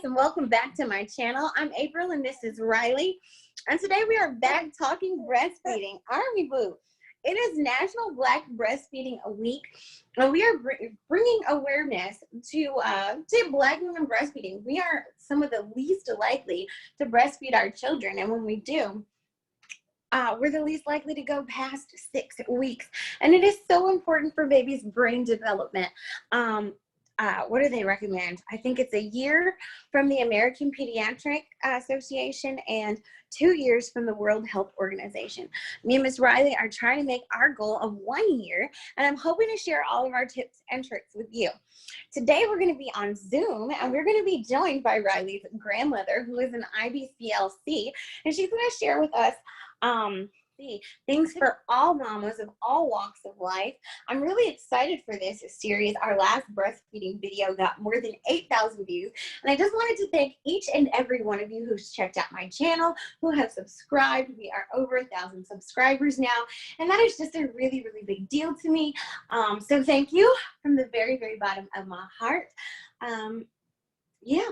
and welcome back to my channel. I'm April and this is Riley, and today we are back talking breastfeeding. Aren't we, boo? It is National Black Breastfeeding Week, and we are bringing awareness to Black women breastfeeding. We are some of the least likely to breastfeed our children, and when we do, we're the least likely to go past 6 weeks, and it is so important for babies' brain development. What do they recommend? I think it's a year from the American Pediatric Association and 2 years from the World Health Organization. Me and Ms. Riley are trying to make our goal of 1 year, and I'm hoping to share all of our tips and tricks with you. Today we're going to be on Zoom, and we're going to be joined by Riley's grandmother, who is an IBCLC, and she's going to share with us things for all mamas of all walks of life. I'm really excited for this series. Our last breastfeeding video got more than 8,000 views, and I just wanted to thank each and every one of you who's checked out my channel, who have subscribed. We are over 1,000 subscribers now, and that is just a really, really big deal to me. So thank you from the very, very bottom of my heart. Yeah.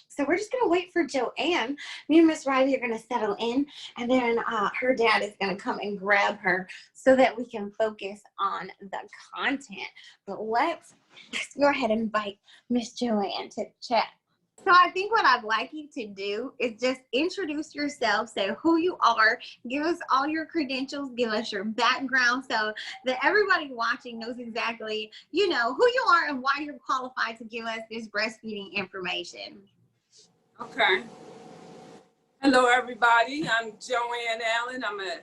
So we're just going to wait for Joanne. Me and Miss Riley are going to settle in, and then her dad is going to come and grab her so that we can focus on the content. But let's go ahead and invite Miss Joanne to chat. So I think what I'd like you to do is just introduce yourself, say who you are, give us all your credentials, give us your background so that everybody watching knows exactly, you know, who you are and why you're qualified to give us this breastfeeding information. Okay. Hello, everybody. I'm Joanne Allen. I'm a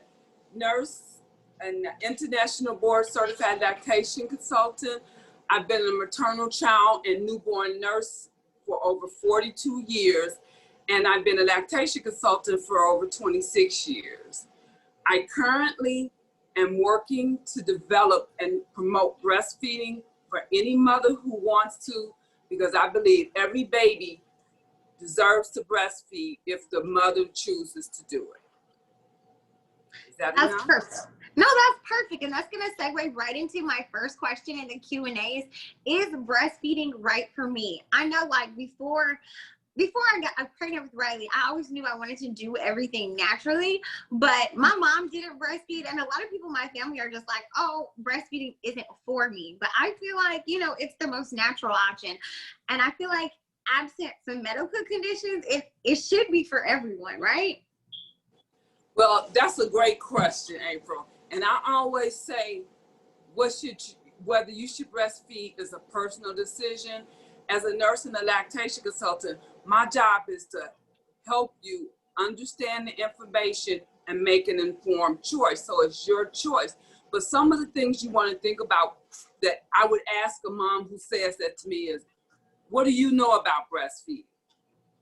nurse, an international board certified lactation consultant. I've been a maternal, child, and newborn nurse for over 42 years, and I've been a lactation consultant for over 26 years. I currently am working to develop and promote breastfeeding for any mother who wants to, because I believe every baby deserves to breastfeed if the mother chooses to do it. Is that That's enough? perfect. No, that's perfect. And that's going to segue right into my first question in the Q&As. Is breastfeeding right for me? I know, like, before I got pregnant with Riley, I always knew I wanted to do everything naturally, but my mom didn't breastfeed, and a lot of people in my family are just like, oh, breastfeeding isn't for me. But I feel like, you know, it's the most natural option. And I feel like absent some medical conditions, it should be for everyone, right? Well, that's a great question, April. And I always say, whether you should breastfeed is a personal decision. As a nurse and a lactation consultant, my job is to help you understand the information and make an informed choice. So it's your choice. But some of the things you want to think about that I would ask a mom who says that to me is, what do you know about breastfeeding?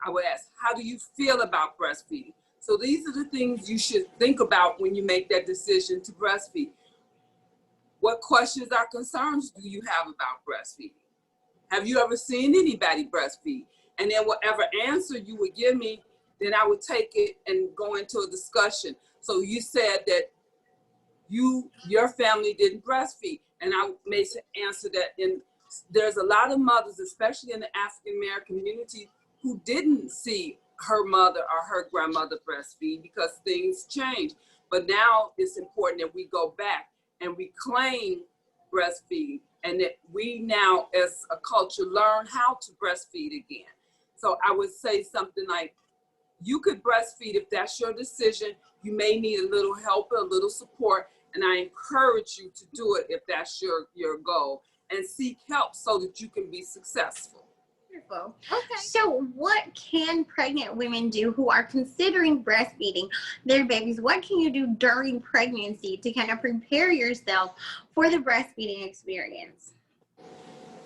I would ask, how do you feel about breastfeeding? So these are the things you should think about when you make that decision to breastfeed. What questions or concerns do you have about breastfeeding? Have you ever seen anybody breastfeed? And then whatever answer you would give me, then I would take it and go into a discussion. So you said that your family didn't breastfeed, and I may answer that in. There's a lot of mothers, especially in the African American community, who didn't see her mother or her grandmother breastfeed because things change. But now it's important that we go back and reclaim breastfeeding, and that we now as a culture learn how to breastfeed again. So I would say something like, you could breastfeed if that's your decision. You may need a little help, a little support, and I encourage you to do it if that's your goal. And seek help so that you can be successful. Wonderful. Okay. So what can pregnant women do who are considering breastfeeding their babies? What can you do during pregnancy to kind of prepare yourself for the breastfeeding experience?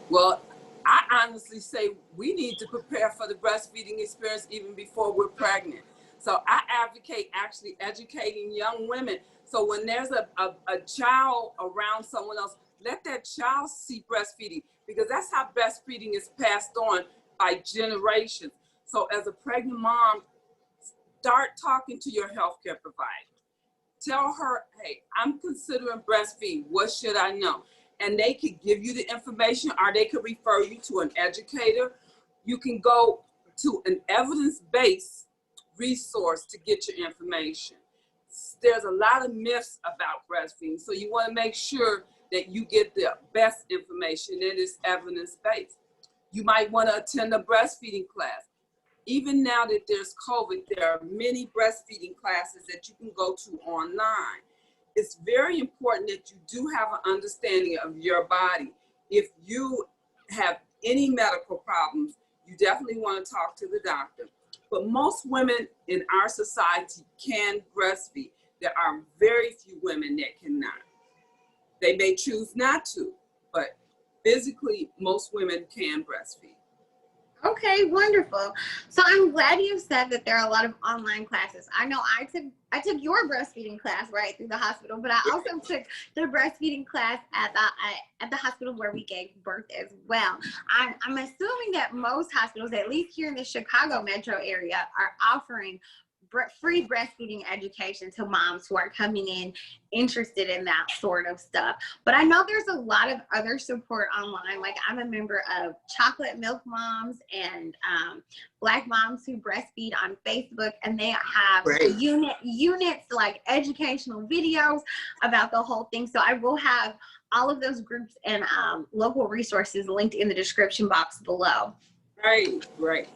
Well, I honestly say we need to prepare for the breastfeeding experience even before we're pregnant. So I advocate actually educating young women. So when there's a child around someone else, let that child see breastfeeding, because that's how breastfeeding is passed on by generations. So as a pregnant mom, start talking to your healthcare provider. Tell her, hey, I'm considering breastfeeding. What should I know? And they could give you the information, or they could refer you to an educator. You can go to an evidence-based resource to get your information. There's a lot of myths about breastfeeding, so you want to make sure that you get the best information, and it is evidence-based. You might want to attend a breastfeeding class. Even now that there's COVID, there are many breastfeeding classes that you can go to online. It's very important that you do have an understanding of your body. If you have any medical problems, you definitely want to talk to the doctor. But most women in our society can breastfeed. There are very few women that cannot. They may choose not to, but physically, most women can breastfeed. Okay, wonderful. So I'm glad you said that there are a lot of online classes. I know I took your breastfeeding class right through the hospital, but I also took the breastfeeding class at the hospital where we gave birth as well. I'm assuming that most hospitals, at least here in the Chicago metro area, are offering free breastfeeding education to moms who are coming in interested in that sort of stuff. But I know there's a lot of other support online. Like, I'm a member of Chocolate Milk Moms and Black Moms Who Breastfeed on Facebook, and they have units like educational videos about the whole thing. So I will have all of those groups and local resources linked in the description box below. Right.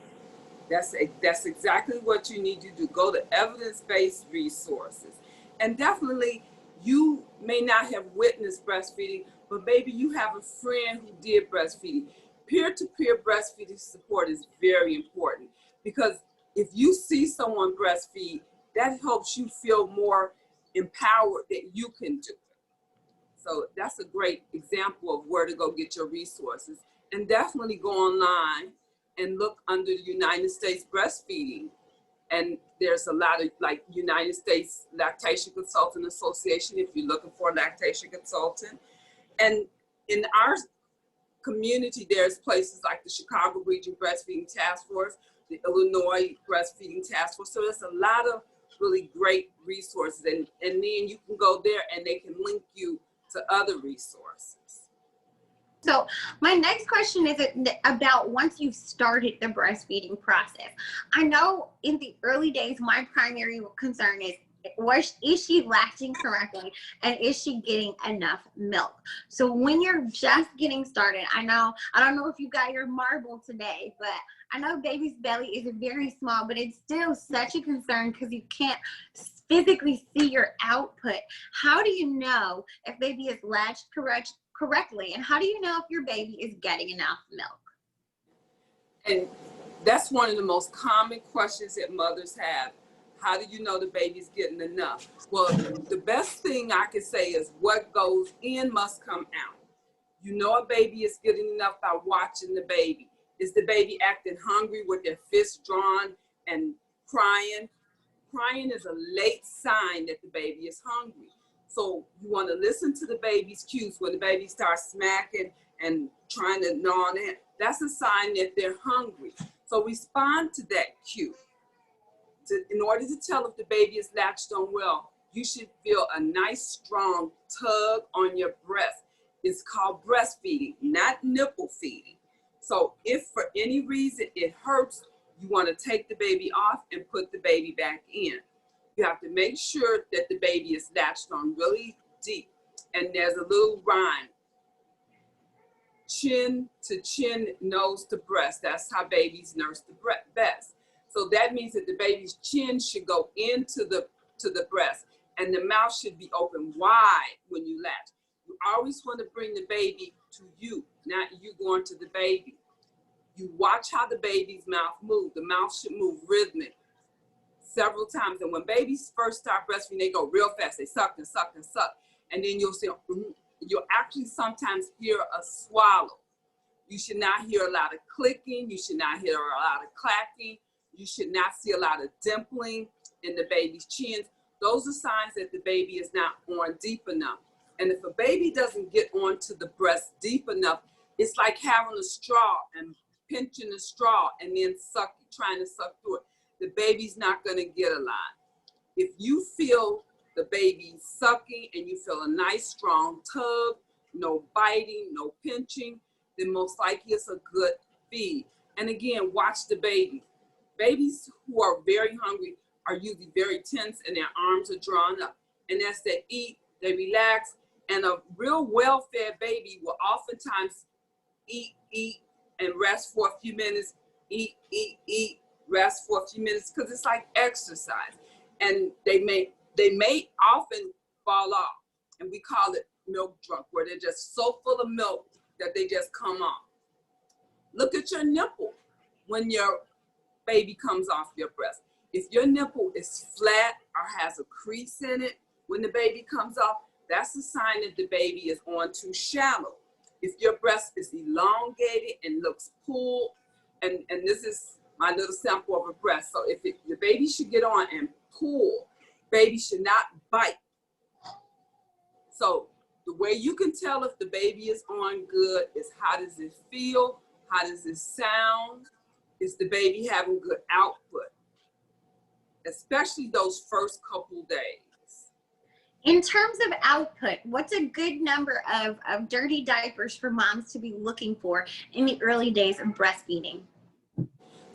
That's exactly what you need to do. Go to evidence-based resources. And definitely, you may not have witnessed breastfeeding, but maybe you have a friend who did breastfeeding. Peer-to-peer breastfeeding support is very important, because if you see someone breastfeed, that helps you feel more empowered that you can do it. So that's a great example of where to go get your resources. And definitely go online and look under the United States Breastfeeding. And there's a lot of, like, United States Lactation Consultant Association if you're looking for a lactation consultant. And in our community, there's places like the Chicago Region Breastfeeding Task Force, the Illinois Breastfeeding Task Force. So there's a lot of really great resources. And then you can go there and they can link you to other resources. So my next question is about once you've started the breastfeeding process. I know in the early days, my primary concern is she latching correctly, and is she getting enough milk? So when you're just getting started, I don't know if you got your marble today, but I know baby's belly is very small, but it's still such a concern because you can't physically see your output. How do you know if baby is latched correctly, and how do you know if your baby is getting enough milk? And that's one of the most common questions that mothers have. How do you know the baby's getting enough? Well, the best thing I can say is what goes in must come out. You know a baby is getting enough by watching the baby. Is the baby acting hungry with their fists drawn and crying? Crying is a late sign that the baby is hungry. So you want to listen to the baby's cues. When the baby starts smacking and trying to gnaw on it, that's a sign that they're hungry. So respond to that cue. In order to tell if the baby is latched on well, you should feel a nice strong tug on your breast. It's called breastfeeding, not nipple feeding. So if for any reason it hurts, you want to take the baby off and put the baby back in. You have to make sure that the baby is latched on really deep. And there's a little rhyme. Chin to chin, nose to breast. That's how babies nurse the best. So that means that the baby's chin should go into the breast, and the mouth should be open wide when you latch. You always want to bring the baby to you, not you going to the baby. You watch how the baby's mouth moves. The mouth should move rhythmic several times. And when babies first start breastfeeding, they go real fast. They suck and suck and suck. And then you'll see, you'll actually sometimes hear a swallow. You should not hear a lot of clicking. You should not hear a lot of clacking. You should not see a lot of dimpling in the baby's chins. Those are signs that the baby is not on deep enough. And if a baby doesn't get onto the breast deep enough, it's like having a straw and pinching the straw and then trying to suck through it. The baby's not going to get a lot. If you feel the baby sucking and you feel a nice strong tug, no biting, no pinching, then most likely it's a good feed. And again, watch the baby. Babies who are very hungry are usually very tense and their arms are drawn up. And as they eat, they relax. And a real well-fed baby will oftentimes eat, and rest for a few minutes, eat, rest for a few minutes, because it's like exercise. And they may often fall off. And we call it milk drunk, where they're just so full of milk that they just come off. Look at your nipple when your baby comes off your breast. If your nipple is flat or has a crease in it when the baby comes off, that's a sign that the baby is on too shallow. If your breast is elongated and looks pulled, and this is my little sample of a breast. So if the baby should get on and pull, baby should not bite. So the way you can tell if the baby is on good is, how does it feel? How does it sound? Is the baby having good output? Especially those first couple days. In terms of output, what's a good number of dirty diapers for moms to be looking for in the early days of breastfeeding?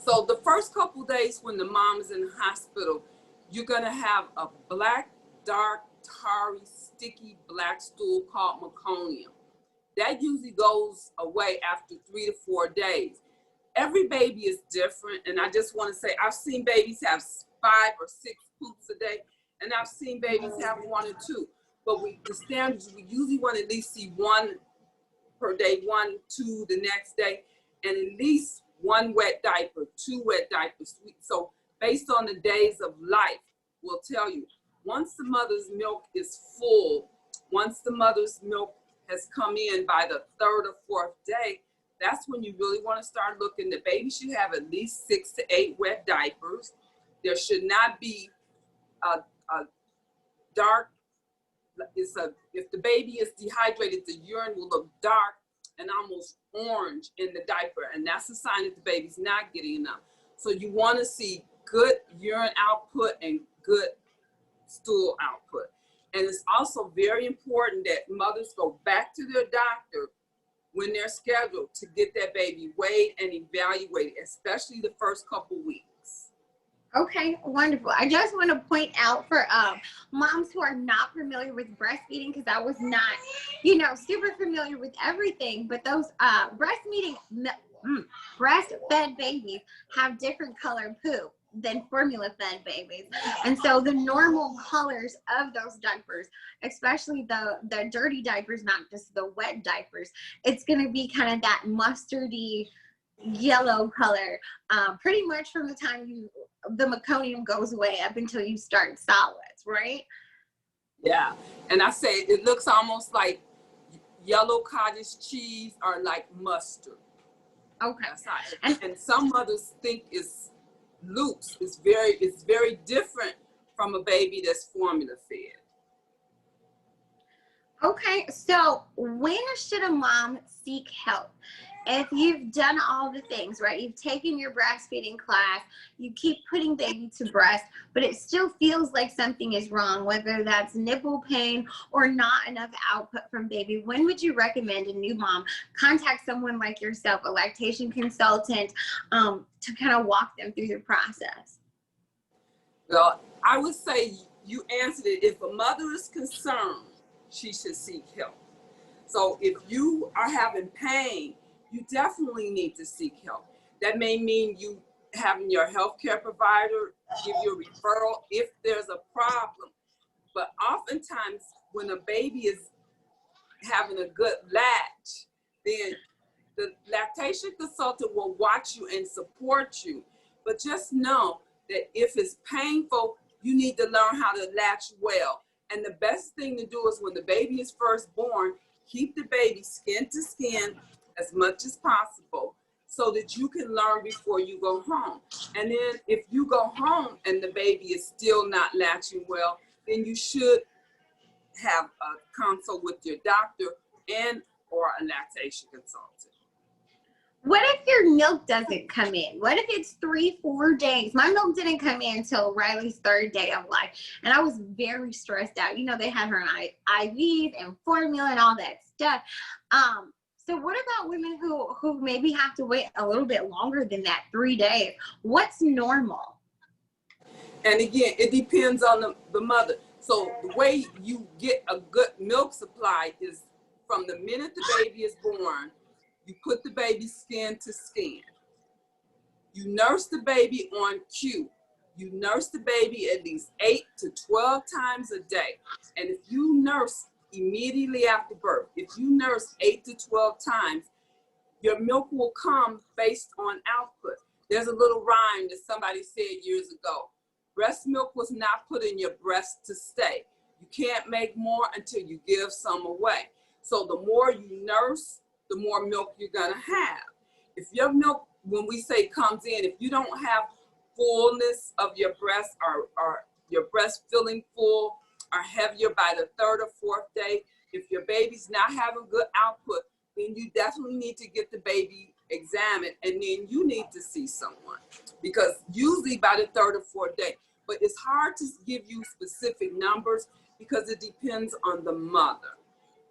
So the first couple days when the mom is in the hospital, you're gonna have a black, dark, tarry, sticky black stool called meconium. That usually goes away after 3 to 4 days. Every baby is different, and I just want to say, I've seen babies have 5 or 6 poops a day, and I've seen babies have 1 or 2. But the standards, we usually want to at least see 1 per day, 1, 2 the next day, and at least 1 wet diaper, 2 wet diapers. So based on the days of life, we'll tell you, once the mother's milk is full, once the mother's milk has come in by the 3rd or 4th day, that's when you really want to start looking. The baby should have at least 6 to 8 wet diapers. There should not be a dark, if the baby is dehydrated, the urine will look dark and almost orange in the diaper, and that's a sign that the baby's not getting enough. So you want to see good urine output and good stool output. And it's also very important that mothers go back to their doctor when they're scheduled to get that baby weighed and evaluated, especially the first couple weeks. Okay, wonderful. I just want to point out for moms who are not familiar with breastfeeding, because I was not, super familiar with everything, but those breastfed babies have different colored poop than formula-fed babies. And so the normal colors of those diapers, especially the dirty diapers, not just the wet diapers, it's going to be kind of that mustardy yellow color, pretty much from the time the meconium goes away up until you start solids, right? Yeah, and I say it looks almost like yellow cottage cheese or like mustard. Okay. And some mothers think it's loose. It's very different from a baby that's formula fed. Okay, so when should a mom seek help? If you've done all the things, right? You've taken your breastfeeding class, you keep putting baby to breast, but it still feels like something is wrong, whether that's nipple pain or not enough output from baby. When would you recommend a new mom contact someone like yourself, a lactation consultant, to kind of walk them through the process? Well, I would say you answered it. If a mother is concerned, she should seek help. So if you are having pain, you definitely need to seek help. That may mean you having your healthcare provider give you a referral if there's a problem. But oftentimes when a baby is having a good latch, then the lactation consultant will watch you and support you. But just know that if it's painful, you need to learn how to latch well. And the best thing to do is when the baby is first born, keep the baby skin to skin as much as possible so that you can learn before you go home. And then if you go home and the baby is still not latching well, then you should have a consult with your doctor and or a lactation consultant. What if your milk doesn't come in? What if it's 3-4 days? My milk didn't come in until Riley's 3rd day of life, and I was very stressed out. They had her on IVs and formula and all that stuff. So what about women who maybe have to wait a little bit longer than that, 3 days? What's normal? And again, it depends on the mother. So the way you get a good milk supply is from the minute the baby is born, you put the baby skin to skin. You nurse the baby on cue. You nurse the baby at least 8 to 12 times a day. And if you nurse immediately after birth, if you nurse 8 to 12 times, your milk will come based on output. There's a little rhyme that somebody said years ago. Breast milk was not put in your breast to stay. You can't make more until you give some away. So the more you nurse, the more milk you're gonna have. If your milk, when we say comes in, if you don't have fullness of your breast or your breast feeling full or heavier by the 3rd or 4th day, if your baby's not having good output, then you definitely need to get the baby examined, and then you need to see someone, because usually by the 3rd or 4th day. But it's hard to give you specific numbers because it depends on the mother.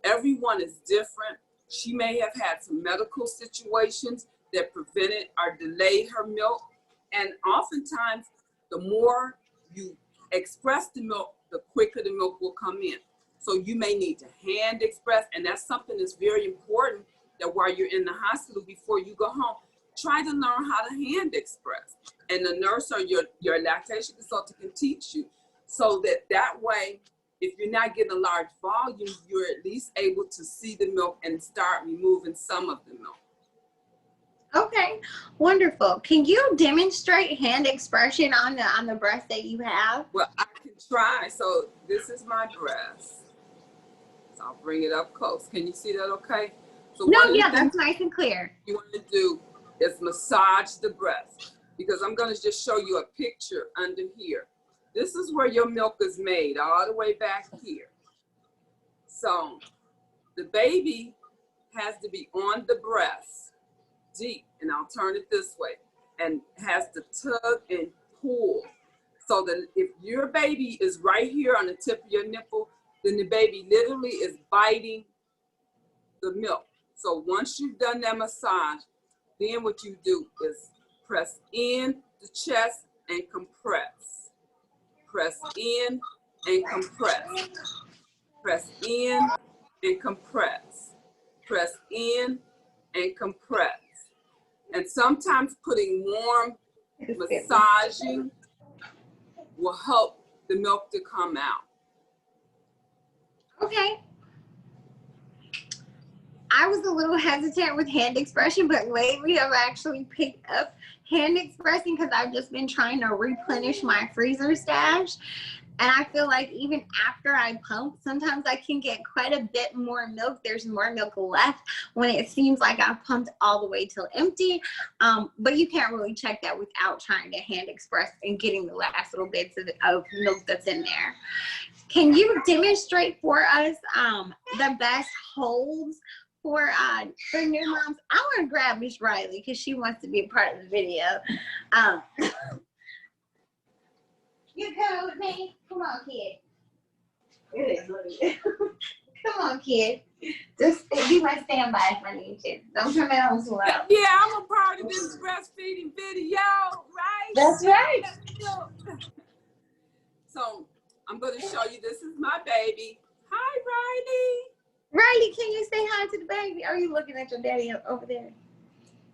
Everyone is different. She may have had some medical situations that prevented or delayed her milk. And oftentimes, the more you express the milk, the quicker the milk will come in. So you may need to hand express, and that's something that's very important, that while you're in the hospital, before you go home, try to learn how to hand express. And the nurse or your lactation consultant can teach you, so that way, if you're not getting a large volume, you're at least able to see the milk and start removing some of the milk. Okay, wonderful. Can you demonstrate hand expression on the breast that you have? Well, I can try. So this is my breast. So I'll bring it up close. Can you see that okay? So No, one of the yeah, things that's nice and clear. you want to do is massage the breast, because I'm going to just show you a picture under here. This is where your milk is made, all the way back here. So the baby has to be on the breast deep, and I'll turn it this way, and has to tug and pull. So that if your baby is right here on the tip of your nipple, then the baby literally is biting the milk. So once you've done that massage, then what you do is press in the chest and compress. Press in and compress. Press in and compress. Press in and compress. And sometimes putting warm massaging will help the milk to come out. Okay. I was a little hesitant with hand expression, but lately I've actually picked up hand expressing because I've just been trying to replenish my freezer stash. And I feel like even after I pump, sometimes I can get quite a bit more milk. There's more milk left when it seems like I've pumped all the way till empty. But you can't really check that without trying to hand express and getting the last little bits of milk that's in there. Can you demonstrate for us the best holds for new moms? I want to grab Miss Riley because she wants to be a part of the video. You coming with me? Come on, kid. It is what it is. Come on, kid. Just be my standby if I need to. Don't turn that on too loud. Yeah, I'm a part of this breastfeeding video, right? That's right. So I'm going to show you, this is my baby. Hi, Riley. Riley, can you say hi to the baby? Are you looking at your daddy over there?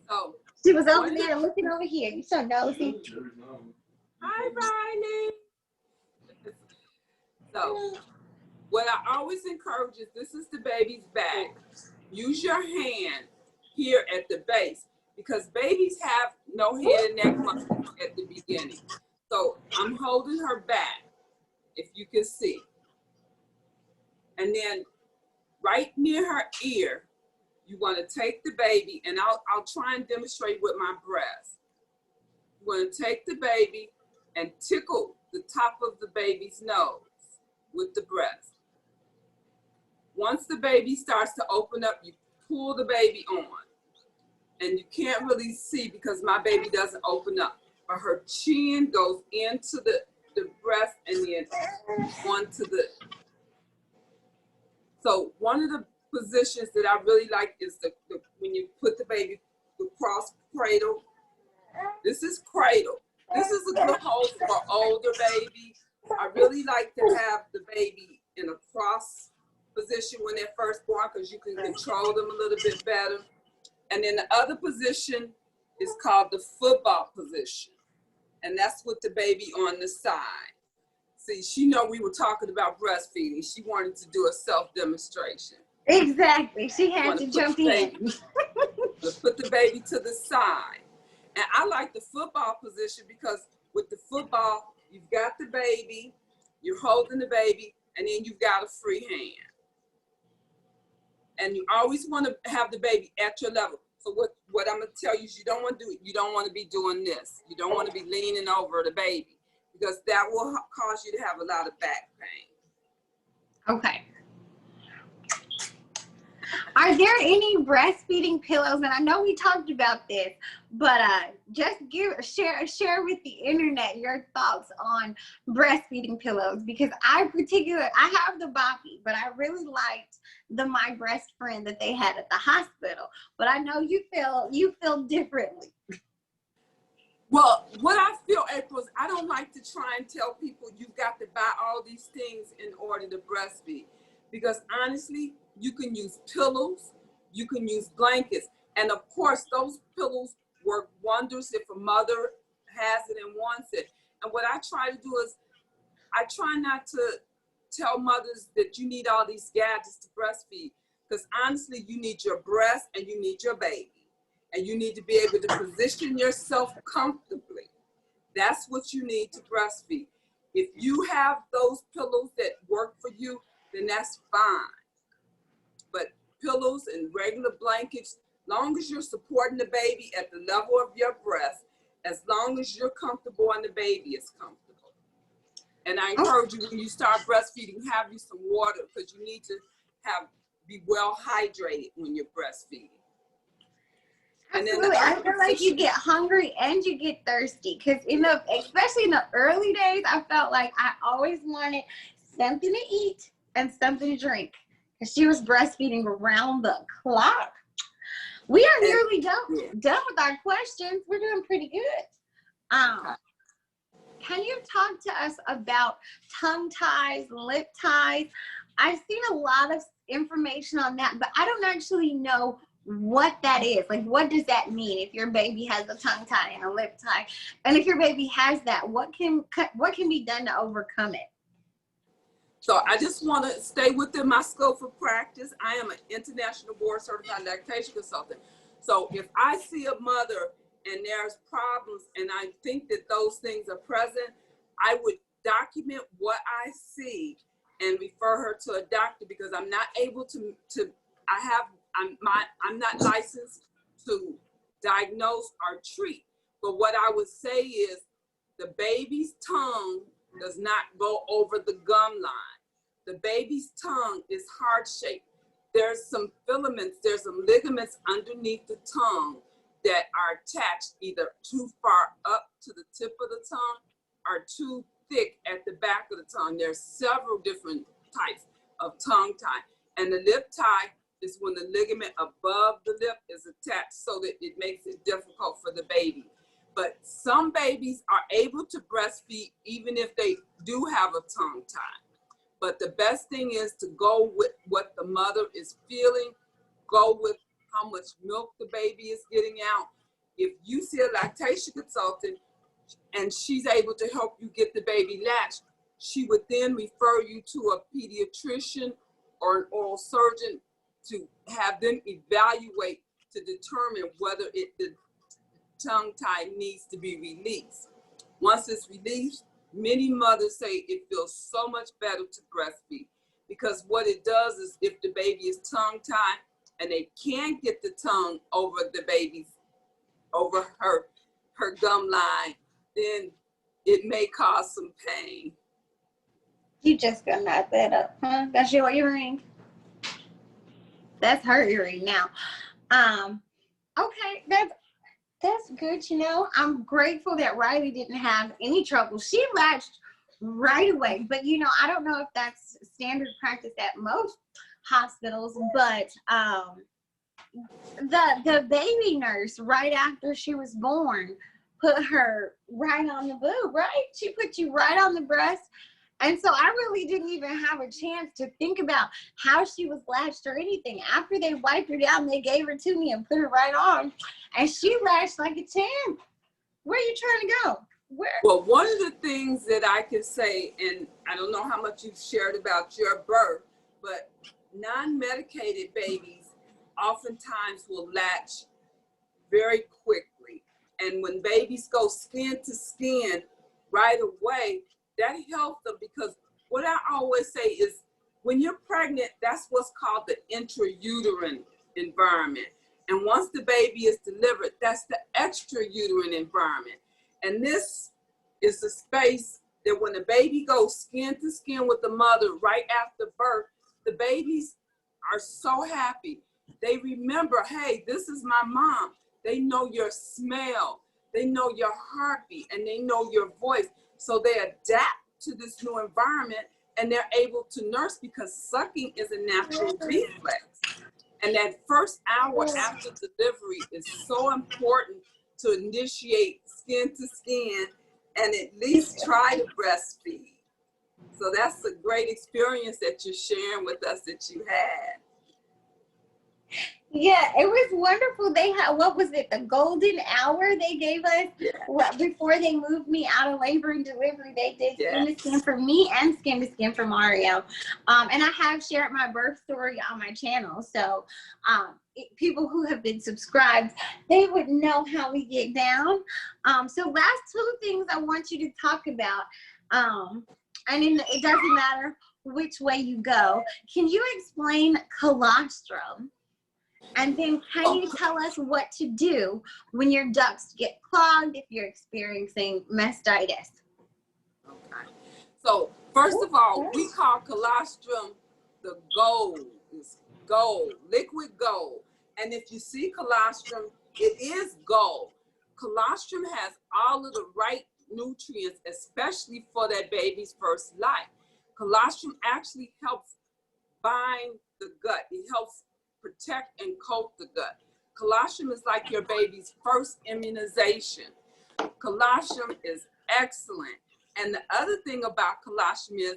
So she was over there looking over here. You so nosy. Hi, Riley. So what I always encourage is, this is the baby's back. Use your hand here at the base, because babies have no head and neck muscles at the beginning. So I'm holding her back, if you can see. And then right near her ear, you want to take the baby, and I'll try and demonstrate with my breast. You want to take the baby and tickle the top of the baby's nose with the breast. Once the baby starts to open up, you pull the baby on. And you can't really see because my baby doesn't open up, but her chin goes into the breast and then onto the. So one of the positions that I really like is the when you put the baby across cradle. This is cradle. This is a good hold for older baby. I really like to have the baby in a cross position when they're first born because you can control them a little bit better. And then the other position is called the football position. And that's with the baby on the side. See, she know we were talking about breastfeeding. She wanted to do a self-demonstration. Exactly. She had to jump in. Let's put the baby to the side. And I like the football position because with the football, you've got the baby, you're holding the baby, and then you've got a free hand. And you always want to have the baby at your level. So what I'm gonna tell you is you don't want to do it. You don't want to be doing this. You don't want to be leaning over the baby because that will cause you to have a lot of back pain. Okay. Are there any breastfeeding pillows? And I know we talked about this, but just share with the internet your thoughts on breastfeeding pillows, because I have the Boppy, but I really liked the My Breast Friend that they had at the hospital. But I know you feel differently. Well, what I feel, April, is I don't like to try and tell people you've got to buy all these things in order to breastfeed, because honestly, you can use pillows, you can use blankets, and of course, those pillows work wonders if a mother has it and wants it. And what I try to do is, I try not to tell mothers that you need all these gadgets to breastfeed, because honestly, you need your breast and you need your baby, and you need to be able to position yourself comfortably. That's what you need to breastfeed. If you have those pillows that work for you, then that's fine. But pillows and regular blankets, long as you're supporting the baby at the level of your breast, as long as you're comfortable and the baby is comfortable. And I encourage you, when you start breastfeeding, have you some water, because you need to be well hydrated when you're breastfeeding. Absolutely. I feel like you get hungry and you get thirsty, because especially in the early days, I felt like I always wanted something to eat and something to drink. She was breastfeeding around the clock. We are nearly done with our questions. We're doing pretty good. Can you talk to us about tongue ties, lip ties? I've seen a lot of information on that, but I don't actually know what that is. Like, what does that mean if your baby has a tongue tie and a lip tie? And if your baby has that, what can be done to overcome it? So I just want to stay within my scope of practice. I am an international board certified lactation consultant. So if I see a mother and there's problems and I think that those things are present, I would document what I see and refer her to a doctor, because I'm not able I'm not licensed to diagnose or treat. But what I would say is the baby's tongue does not go over the gum line. The baby's tongue is heart-shaped. There's some filaments, there's some ligaments underneath the tongue that are attached either too far up to the tip of the tongue or too thick at the back of the tongue. There's several different types of tongue tie. And the lip tie is when the ligament above the lip is attached so that it makes it difficult for the baby. But some babies are able to breastfeed even if they do have a tongue tie. But the best thing is to go with what the mother is feeling, go with how much milk the baby is getting out. If you see a lactation consultant and she's able to help you get the baby latched, she would then refer you to a pediatrician or an oral surgeon to have them evaluate to determine whether the tongue tie needs to be released. Once it's released, many mothers say it feels so much better to breastfeed, because what it does is if the baby is tongue tied and they can't get the tongue over her gum line, then it may cause some pain. You just gonna knock that up, huh? That's your earring? That's her earring now. Okay, that's good. I'm grateful that Riley didn't have any trouble. She latched right away, but I don't know if that's standard practice at most hospitals, but the baby nurse, right after she was born, put her right on the boob, right? She put you right on the breast. And so I really didn't even have a chance to think about how she was latched or anything. After they wiped her down, they gave her to me and put her right on. And she latched like a champ. Where are you trying to go? Where? Well, one of the things that I can say, and I don't know how much you've shared about your birth, but non-medicated babies oftentimes will latch very quickly. And when babies go skin to skin right away, that helps them, because what I always say is when you're pregnant, that's what's called the intrauterine environment. And once the baby is delivered, that's the extrauterine environment. And this is the space that when the baby goes skin to skin with the mother right after birth, the babies are so happy. They remember, hey, this is my mom. They know your smell, they know your heartbeat, and they know your voice. So they adapt to this new environment and they're able to nurse, because sucking is a natural reflex. And that first hour after delivery is so important to initiate skin to skin and at least try to breastfeed. So that's a great experience that you're sharing with us that you had. Yeah, it was wonderful. They had, what was it, the golden hour they gave us before they moved me out of labor and delivery. They did skin to skin for me and skin to skin for Mario. And I have shared my birth story on my channel. So people who have been subscribed, they would know how we get down. So last two things I want you to talk about, it doesn't matter which way you go. Can you explain colostrum? And then can you tell us what to do when your ducts get clogged if you're experiencing mastitis? Okay. So first of all, we call colostrum the gold. It's gold, liquid gold. And if you see colostrum, it is gold. Colostrum has all of the right nutrients, especially for that baby's first life. Colostrum actually helps bind the gut. It helps protect and coat the gut. Colostrum is like your baby's first immunization. Colostrum is excellent. And the other thing about colostrum is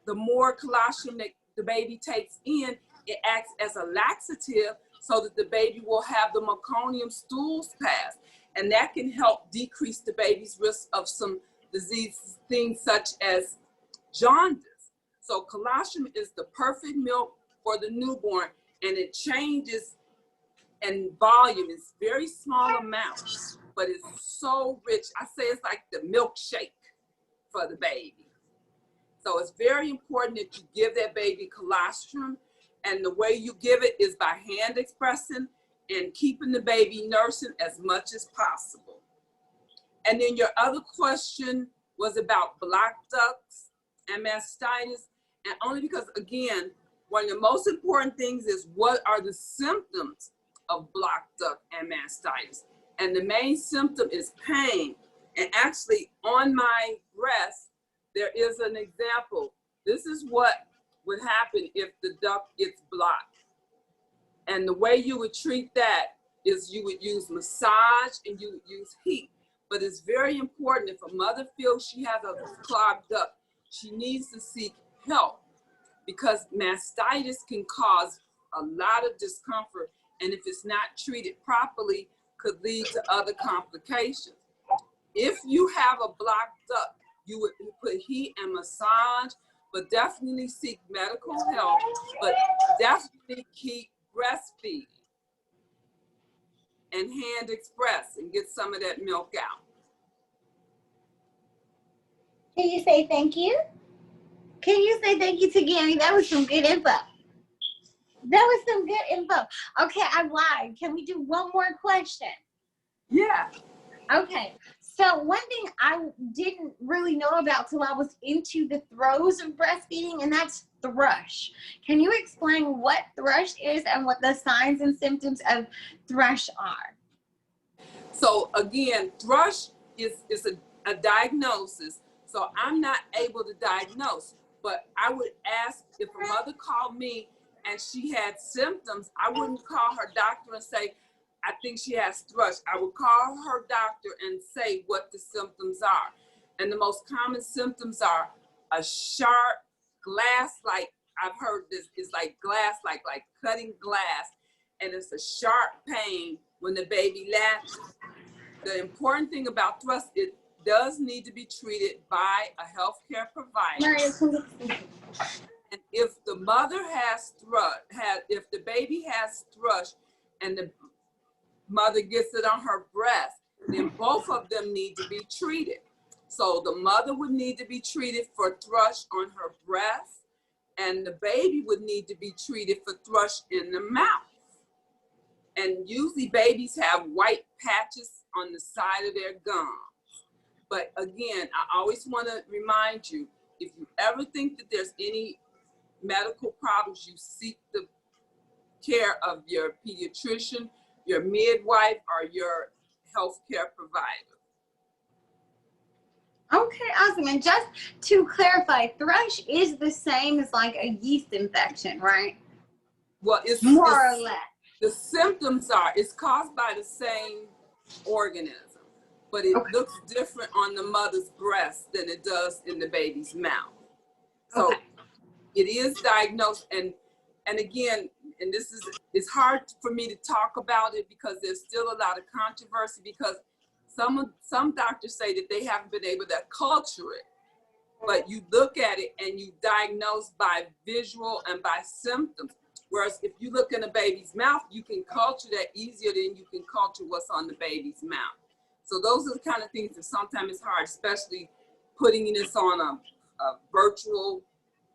the more colostrum that the baby takes in, it acts as a laxative so that the baby will have the meconium stools pass. And that can help decrease the baby's risk of some diseases, things such as jaundice. So colostrum is the perfect milk for the newborn, and it changes in volume. It's very small amounts, but it's so rich. I say it's like the milkshake for the baby. So it's very important that you give that baby colostrum, and the way you give it is by hand expressing and keeping the baby nursing as much as possible. And then your other question was about blocked ducts and mastitis. And only because, again, one of the most important things is what are the symptoms of blocked duct and mastitis. And the main symptom is pain. And actually on my breast, there is an example. This is what would happen if the duct gets blocked. And the way you would treat that is you would use massage and you would use heat. But it's very important, if a mother feels she has a clogged duct, she needs to seek help, because mastitis can cause a lot of discomfort, and if it's not treated properly, could lead to other complications. If you have a blocked duct, you would put heat and massage, but definitely seek medical help, but definitely keep breastfeeding and hand express and get some of that milk out. Can you say thank you? Can you say thank you to Gary? That was some good info. That was some good info. Okay, I lied. Can we do one more question? Yeah. Okay. So one thing I didn't really know about till I was into the throes of breastfeeding, and that's thrush. Can you explain what thrush is and what the signs and symptoms of thrush are? So again, thrush is a diagnosis. So I'm not able to diagnose. But I would ask, if a mother called me and she had symptoms, I wouldn't call her doctor and say, I think she has thrush. I would call her doctor and say what the symptoms are. And the most common symptoms are a sharp glass, like I've heard this, is like glass, like cutting glass. And it's a sharp pain when the baby latches. The important thing about thrush, it does need to be treated by a healthcare provider. And if the mother has thrush, if the baby has thrush and the mother gets it on her breast, then both of them need to be treated. So the mother would need to be treated for thrush on her breast, and the baby would need to be treated for thrush in the mouth. And usually babies have white patches on the side of their gums. But again, I always want to remind you, if you ever think that there's any medical problems, you seek the care of your pediatrician, your midwife, or your healthcare provider. Okay, awesome. And just to clarify, thrush is the same as like a yeast infection, right? Well, it's more or less. The symptoms are, it's caused by the same organism, but it looks different on the mother's breast than it does in the baby's mouth. So it is diagnosed, and again, and this is, it's hard for me to talk about it because there's still a lot of controversy, because some doctors say that they haven't been able to culture it, but you look at it and you diagnose by visual and by symptoms. Whereas if you look in a baby's mouth, you can culture that easier than you can culture what's on the baby's mouth. So those are the kind of things that sometimes it's hard, especially putting this on a virtual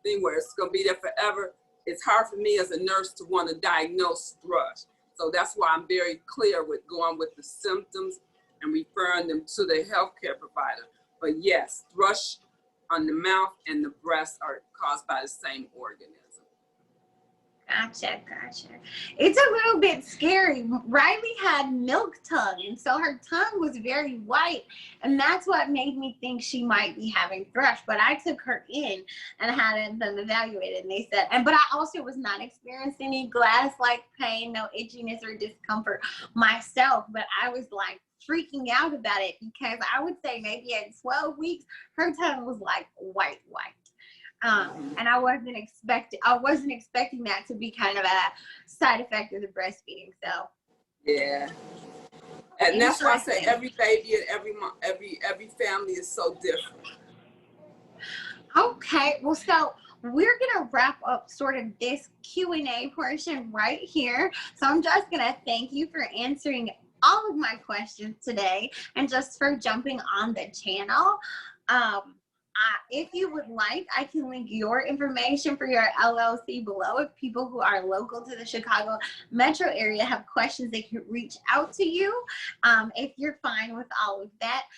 thing where it's going to be there forever. It's hard for me as a nurse to want to diagnose thrush. So that's why I'm very clear with going with the symptoms and referring them to the healthcare provider. But yes, thrush on the mouth and the breast are caused by the same organism. Gotcha. It's a little bit scary. Riley had milk tongue, and so her tongue was very white, and that's what made me think she might be having thrush. But I took her in and had them evaluated, and they said, but I also was not experiencing any glass-like pain, no itchiness or discomfort myself, but I was like freaking out about it because I would say maybe at 12 weeks, her tongue was like white. And I wasn't expecting that to be kind of a side effect of the breastfeeding. So yeah, and that's why I say every baby and every family is so different. Okay, well, so we're gonna wrap up sort of this Q&A portion right here. So I'm just gonna thank you for answering all of my questions today and just for jumping on the channel. If you would like, I can link your information for your LLC below. If people who are local to the Chicago metro area have questions, they can reach out to you if you're fine with all of that.